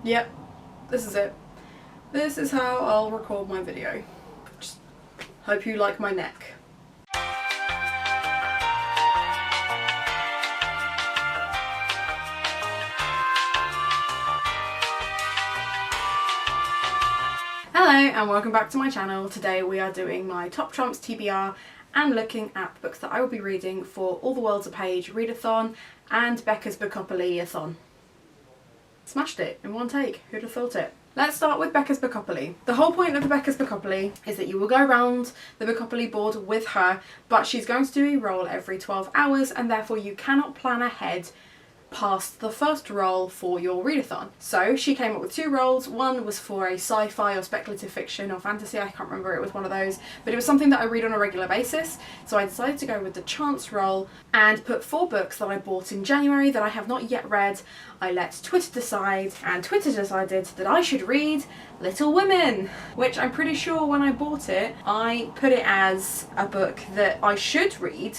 Yep, this is it. This is how I'll record my video. Just hope you like my neck. Hello and welcome back to my channel. Today we are doing my Top Trumps TBR and looking at the books that I will be reading for All the World's a Page readathon and Becca's Bookopolyathon. Smashed it in one take, who'd have thought it? Let's start with Becca's Bookopoly. The whole point of the Becca's Bookopoly is that you will go around the Bookopoly board with her, but she's going to do a roll every 12 hours and therefore you cannot plan ahead past the first roll for your readathon. So she came up with two rolls. One was for a sci-fi or speculative fiction or fantasy, I can't remember, it was one of those, but it was something that I read on a regular basis, so I decided to go with the chance roll and put 4 books that I bought in January that I have not yet read. I let Twitter decide, and Twitter decided that I should read Little Women, which I'm pretty sure when I bought it I put it as a book that I should read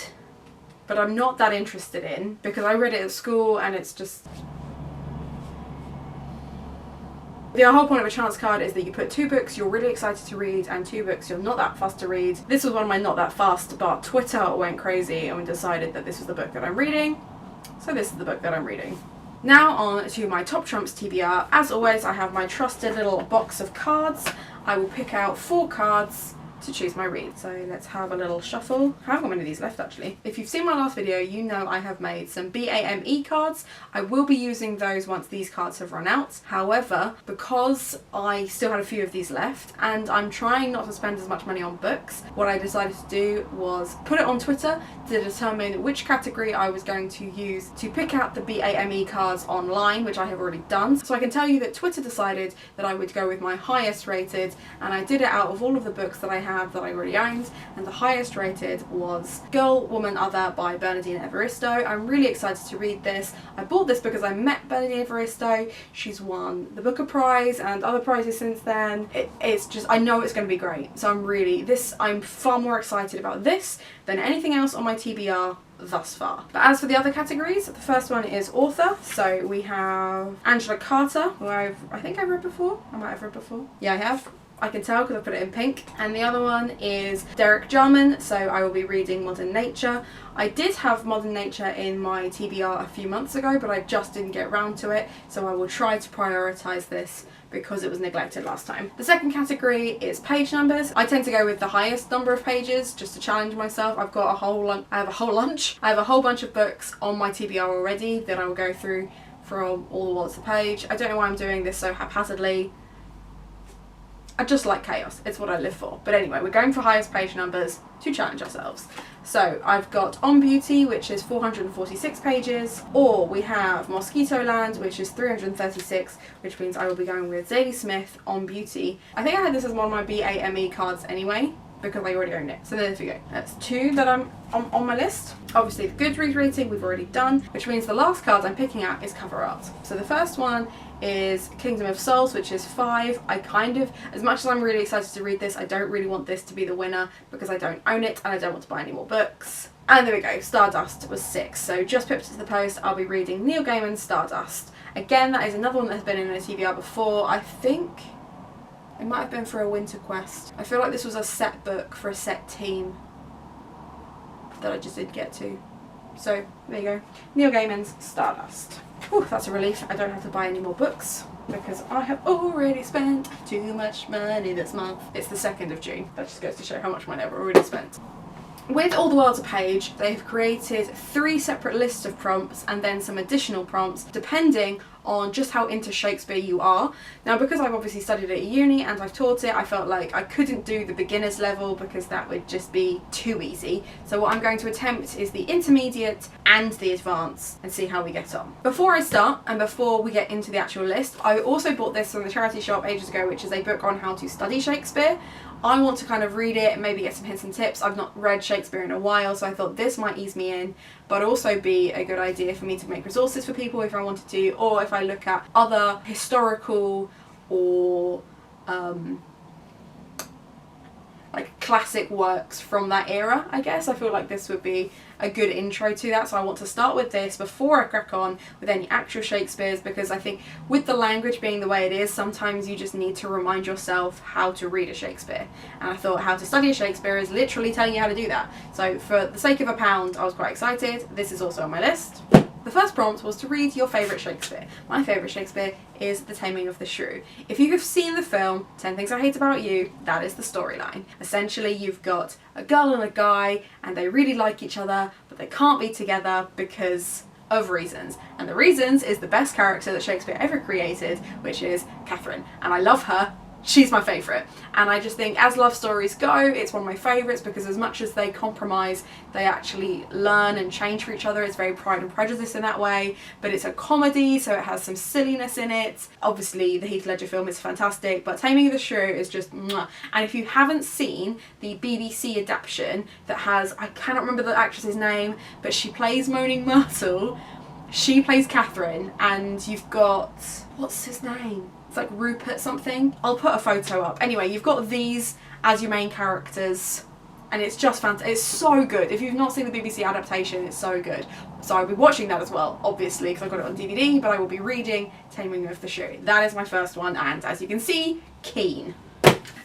but I'm not that interested in because I read it at school and it's just... The whole point of a chance card is that you put 2 books you're really excited to read and 2 books you're not that fast to read. This was one of my not that fast, but Twitter went crazy and decided that this was the book that I'm reading, so this is the book that I'm reading. Now on to my Top Trumps TBR. As always, I have my trusted little box of cards. I will pick out 4 cards to choose my read. So let's have a little shuffle. I haven't got many of these left actually. If you've seen my last video, you know I have made some BAME cards. I will be using those once these cards have run out. However, because I still had a few of these left and I'm trying not to spend as much money on books, what I decided to do was put it on Twitter to determine which category I was going to use to pick out the BAME cards online, which I have already done. So I can tell you that Twitter decided that I would go with my highest rated, and I did it out of all of the books that I have that I already owned, and the highest rated was Girl, Woman, Other by Bernardine Evaristo. I'm really excited to read this. I bought this because I met Bernardine Evaristo. She's won the Booker Prize and other prizes since then. It's just, I know it's going to be great. So I'm far more excited about this than anything else on my TBR thus far. But as for the other categories, the first one is author. So we have Angela Carter, who I think I've read before. I might have read before. Yeah, I have. I can tell because I put it in pink. And the other one is Derek Jarman, so I will be reading Modern Nature. I did have Modern Nature in my TBR a few months ago, but I just didn't get around to it, so I will try to prioritise this because it was neglected last time. The second category is page numbers. I tend to go with the highest number of pages just to challenge myself. I have a whole bunch of books on my TBR already that I will go through from All the World's a Page. I don't know why I'm doing this so haphazardly. I just like chaos, it's what I live for. But anyway, we're going for highest page numbers to challenge ourselves. So I've got On Beauty, which is 446 pages, or we have Mosquito Land, which is 336, which means I will be going with Zadie Smith, On Beauty. I think I had this as one of my BAME cards anyway, because I already owned it. So there we go. That's 2 that I'm on my list. Obviously the Goodreads rating we've already done, which means the last card I'm picking out is cover art. So the first one is Kingdom of Souls, which is 5. As much as I'm really excited to read this, I don't really want this to be the winner because I don't own it and I don't want to buy any more books. And there we go, Stardust was 6. So just pipped it to the post, I'll be reading Neil Gaiman's Stardust. Again, that is another one that has been in a TBR before. I think it might have been for a Winter Quest. I feel like this was a set book for a set team that I just didn't get to. So there you go, Neil Gaiman's Stardust. Whew, that's a relief. I don't have to buy any more books because I have already spent too much money this month. It's the 2nd of June. That just goes to show how much money I've already spent. With All the World's a Page, they've created 3 separate lists of prompts and then some additional prompts depending on just how into Shakespeare you are. Now, because I've obviously studied it at uni and I've taught it, I felt like I couldn't do the beginner's level because that would just be too easy. So what I'm going to attempt is the intermediate and the advanced and see how we get on. Before I start and before we get into the actual list, I also bought this from the charity shop ages ago, which is a book on how to study Shakespeare. I want to kind of read it and maybe get some hints and tips. I've not read Shakespeare in a while, so I thought this might ease me in, but also be a good idea for me to make resources for people if I wanted to, or if I look at other historical or like classic works from that era, I guess. I feel like this would be a good intro to that, so I want to start with this before I crack on with any actual Shakespeare's, because I think with the language being the way it is, sometimes you just need to remind yourself how to read a Shakespeare, and I thought how to study a Shakespeare is literally telling you how to do that. So for the sake of £1, I was quite excited. This is also on my list. The first prompt was to read your favourite Shakespeare. My favourite Shakespeare is The Taming of the Shrew. If you have seen the film 10 Things I Hate About You, that is the storyline. Essentially, you've got a girl and a guy, and they really like each other, but they can't be together because of reasons. And the reasons is the best character that Shakespeare ever created, which is Catherine. And I love her. She's my favourite, and I just think as love stories go, it's one of my favourites because as much as they compromise, they actually learn and change for each other. It's very Pride and Prejudice in that way, but it's a comedy, so it has some silliness in it. Obviously the Heath Ledger film is fantastic, but Taming of the Shrew is just mwah. And if you haven't seen the BBC adaptation that has, I cannot remember the actress's name, but she plays Moaning Myrtle, she plays Catherine, and you've got, what's his name? It's like Rupert something. I'll put a photo up. Anyway, you've got these as your main characters, and it's just fantastic. It's so good. If you've not seen the BBC adaptation, it's so good. So I'll be watching that as well, obviously, because I got it on DVD, but I will be reading Taming of the Shrew. That is my first one, and as you can see, keen.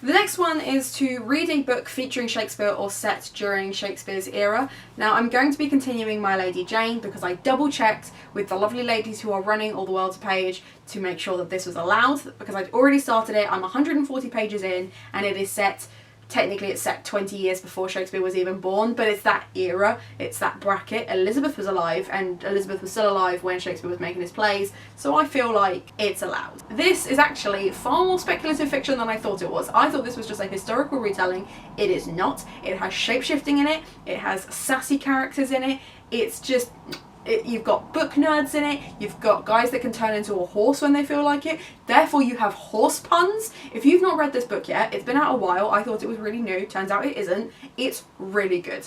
The next one is to read a book featuring Shakespeare or set during Shakespeare's era. Now I'm going to be continuing My Lady Jane because I double checked with the lovely ladies who are running All the World's page to make sure that this was allowed, because I'd already started it. I'm 140 pages in, and it is set, technically it's set 20 years before Shakespeare was even born, but it's that era, it's that bracket. Elizabeth was alive, and Elizabeth was still alive when Shakespeare was making his plays, so I feel like it's allowed. This is actually far more speculative fiction than I thought it was. I thought this was just a historical retelling. It is not. It has shape-shifting in it, it has sassy characters in it, it's just... you've got book nerds in it, you've got guys that can turn into a horse when they feel like it, therefore you have horse puns. If you've not read this book yet, it's been out a while, I thought it was really new, turns out it isn't. It's really good.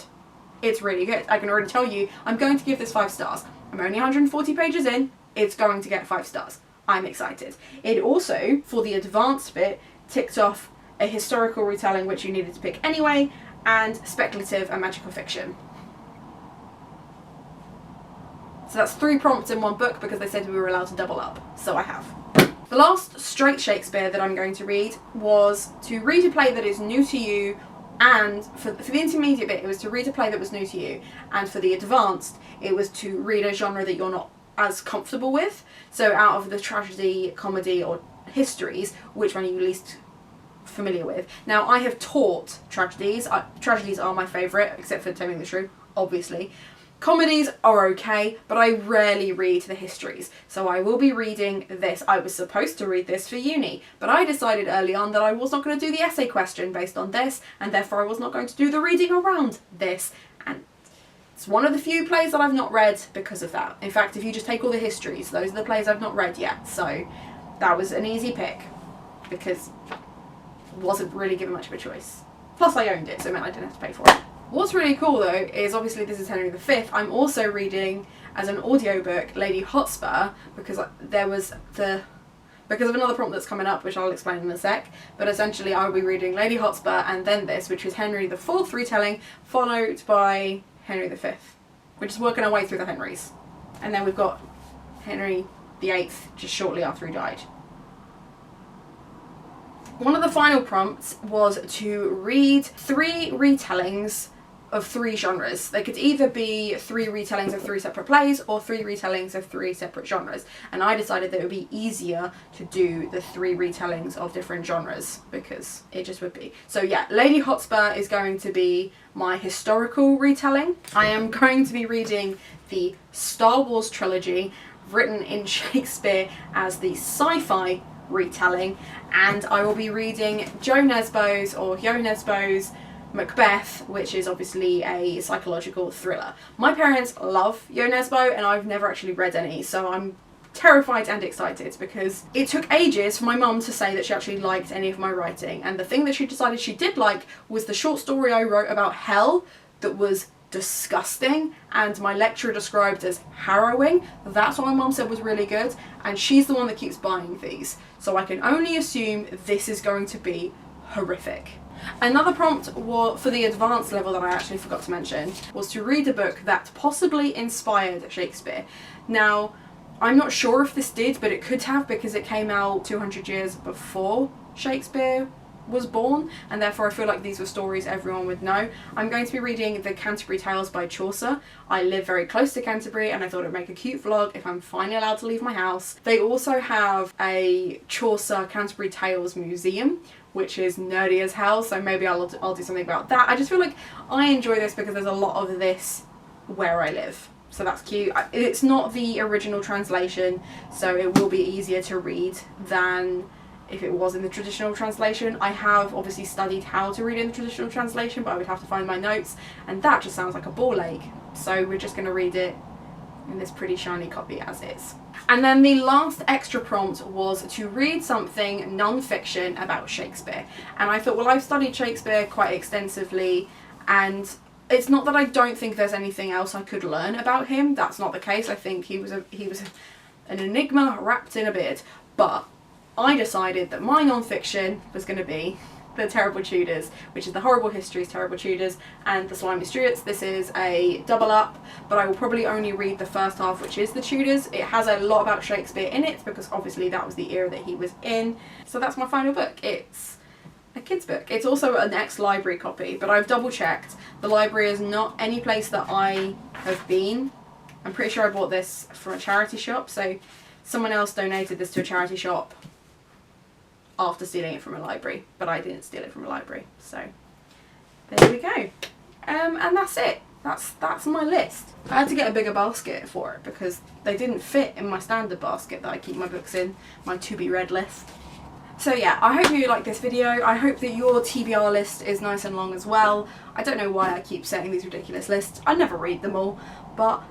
It's really good. I can already tell you, I'm going to give this 5 stars. I'm only 140 pages in, it's going to get 5 stars. I'm excited. It also, for the advanced bit, ticked off a historical retelling which you needed to pick anyway, and speculative and magical fiction. So that's 3 prompts in 1 book because they said we were allowed to double up, so I have. The last straight Shakespeare that I'm going to read was to read a play that is new to you, and for the intermediate bit it was to read a play that was new to you, and for the advanced it was to read a genre that you're not as comfortable with. So out of the tragedy, comedy or histories, which one are you least familiar with? Now I have taught tragedies. Tragedies are my favourite, except for Taming the Shrew, obviously. Comedies are okay, but I rarely read the histories, so I will be reading this. I was supposed to read this for uni, but I decided early on that I was not going to do the essay question based on this, and therefore I was not going to do the reading around this, and it's one of the few plays that I've not read because of that. In fact, if you just take all the histories, those are the plays I've not read yet, so that was an easy pick, because I wasn't really given much of a choice. Plus I owned it, so it meant I didn't have to pay for it. What's really cool though is obviously this is Henry V. I'm also reading as an audiobook Lady Hotspur because because of another prompt that's coming up, which I'll explain in a sec. But essentially I'll be reading Lady Hotspur and then this, which is Henry IV retelling, followed by Henry V. We're just working our way through the Henrys. And then we've got Henry VIII just shortly after he died. One of the final prompts was to read 3 retellings of 3 genres. They could either be 3 retellings of 3 separate plays or 3 retellings of 3 separate genres. And I decided that it would be easier to do the 3 retellings of different genres because it just would be. So yeah, Lady Hotspur is going to be my historical retelling. I am going to be reading the Star Wars trilogy written in Shakespeare as the sci-fi retelling, and I will be reading Jo Nesbø's Macbeth, which is obviously a psychological thriller. My parents love Jo Nesbø and I've never actually read any, so I'm terrified and excited because it took ages for my mum to say that she actually liked any of my writing, and the thing that she decided she did like was the short story I wrote about hell that was disgusting and my lecturer described as harrowing. That's what my mum said was really good, and she's the one that keeps buying these, so I can only assume this is going to be horrific. Another prompt for the advanced level that I actually forgot to mention was to read a book that possibly inspired Shakespeare. Now, I'm not sure if this did, but it could have, because it came out 200 years before Shakespeare was born, and therefore I feel like these were stories everyone would know. I'm going to be reading the Canterbury Tales by Chaucer. I live very close to Canterbury and I thought it'd make a cute vlog if I'm finally allowed to leave my house. They also have a Chaucer Canterbury Tales museum, which is nerdy as hell, so maybe I'll do something about that. I just feel like I enjoy this because there's a lot of this where I live. So that's cute. It's not the original translation, so it will be easier to read than if it was in the traditional translation. I have obviously studied how to read in the traditional translation, but I would have to find my notes, and that just sounds like a ball ache. So we're just going to read it in this pretty shiny copy as is. And then the last extra prompt was to read something non-fiction about Shakespeare. And I thought, well, I've studied Shakespeare quite extensively, and it's not that I don't think there's anything else I could learn about him. That's not the case. I think he was an enigma wrapped in a beard. But I decided that my non-fiction was going to be The Terrible Tudors, which is The Horrible Histories, Terrible Tudors, and The Slimy Stuarts. This is a double up, but I will probably only read the first half, which is The Tudors. It has a lot about Shakespeare in it, because obviously that was the era that he was in. So that's my final book. It's a kid's book. It's also an ex-library copy, but I've double checked. The library is not any place that I have been. I'm pretty sure I bought this from a charity shop, so someone else donated this to a charity shop after stealing it from a library, but I didn't steal it from a library, so there we go. And that's it. That's my list. I had to get a bigger basket for it because they didn't fit in my standard basket that I keep my books in, my to be read list. So yeah, I hope you like this video. I hope that your TBR list is nice and long as well. I don't know why I keep setting these ridiculous lists. I never read them all, but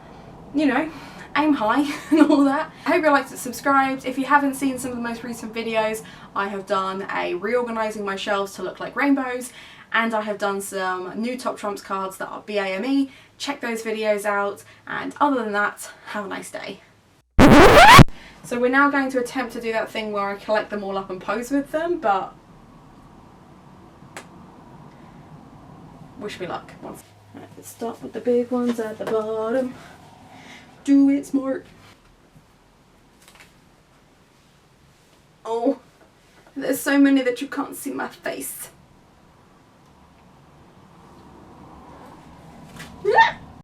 you know, aim high and all that. I hope you liked it, subscribed. If you haven't seen some of the most recent videos, I have done a reorganising my shelves to look like rainbows, and I have done some new Top Trumps cards that are BAME. Check those videos out, and other than that, have a nice day. So we're now going to attempt to do that thing where I collect them all up and pose with them, but wish me luck. Right, let's start with the big ones at the bottom. Do it smart. Oh, there's so many that you can't see my face.